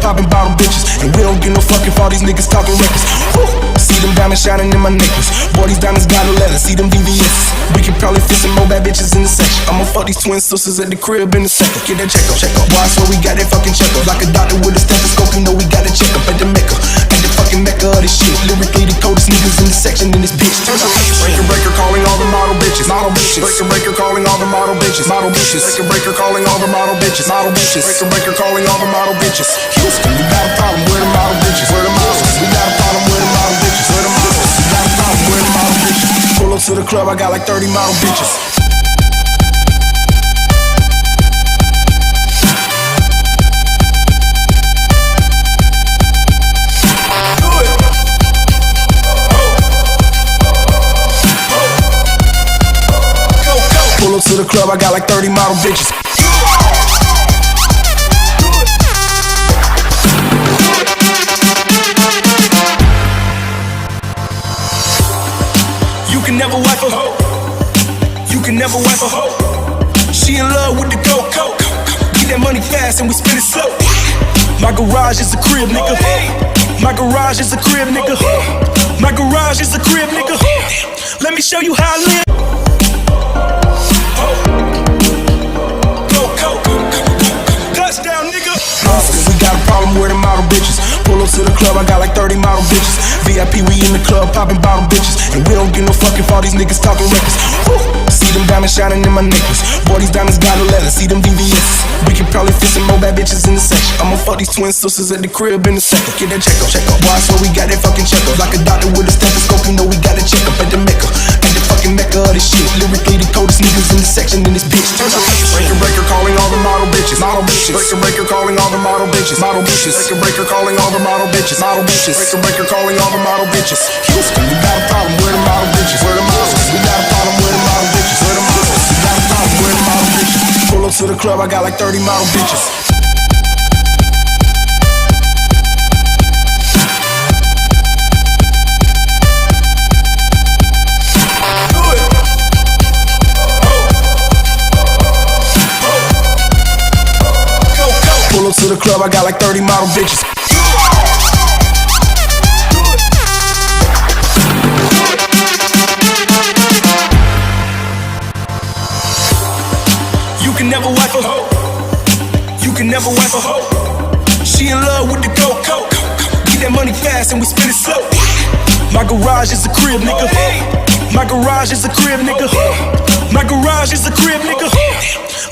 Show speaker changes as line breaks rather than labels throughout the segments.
popping bottle bitches, and we don't get no fucking for all these niggas talking records. Woo. See them diamonds shining in my necklace. Boy, these diamonds got a letter. See them VVS. We can probably fit some more bad bitches in the section. I'ma fuck these twin sisters at the crib in a second. Get that check up. Boy, I swear we got that fucking check up. Like a doctor with a stethoscope, you know we got a check up at the Mecca. At the fucking Mecca of this shit. Lyrically the coldest niggas in the section in this bitch. Turn up. Breaker calling all the model bitches. Model bitches. Breaker calling all the model bitches. Model bitches. Breaker calling all the model bitches. Model bitches. Breaker calling all the model bitches. Houston, we got a problem. Where the model bitches? Where the models? We got a problem. Where the model bitches? Where the models? We got a problem. Where the model bitches? Pull up to the club, I got like 30 model bitches. Pull up to the club, I got like 30 model bitches. You can never wipe a hoe. You can never wipe a hoe. She in love with the coke. Get that money fast and we spend it slow. My garage is a crib, nigga. My garage is a crib, nigga. My garage is a crib, nigga. Let me show you how I live. Touchdown, nigga. We got a problem with the model bitches. Pull up to the club, I got like 30 model bitches. VIP, we in the club, popping bottle bitches, and we don't get no fucking for all these niggas talking records. Woo. See them diamonds shining in my necklace. Boy, these diamonds got a letter. See them VVS. We can probably fit some more bad bitches in the section. I'ma fuck these twin sisters at the crib in a second. Get that check up. Boy, I swear we got that fucking check up. Like a doctor with a stethoscope, you know we got a check up at the Mecca. At the fucking Mecca of this shit. Lyrically the coldest niggas in the section in this bitch. Turn up. Breaker calling all the model bitches. Model bitches. Breaker calling all the model bitches. Model bitches. Breaker calling all the model bitches. Model bitches. Breaker calling all the model bitches. Houston, we got a problem. Where the model bitches? Where the models? We got a problem. Where the model bitches? Where the models? We got a problem. Where the model bitches? Pull up to the club, I got like 30 model bitches. Pull up to the club, I got like 30 model bitches. You can never wipe a hoe. You can never wipe a hoe. She in love with the coke. Get that money fast and we spend it slow. My garage is a crib, nigga. My garage is a crib, nigga. My garage is a crib, nigga.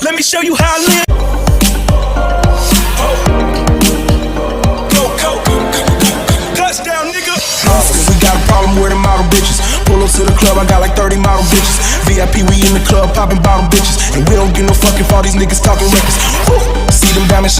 Let me show you how I live. Touchdown, nigga. We got a problem with the model bitches. Pull up to the club, I got like 30 model bitches. VIP, we in the club, popping bottle bitches, and we don't get no fucking for all these niggas talking records. Woo. See them diamonds.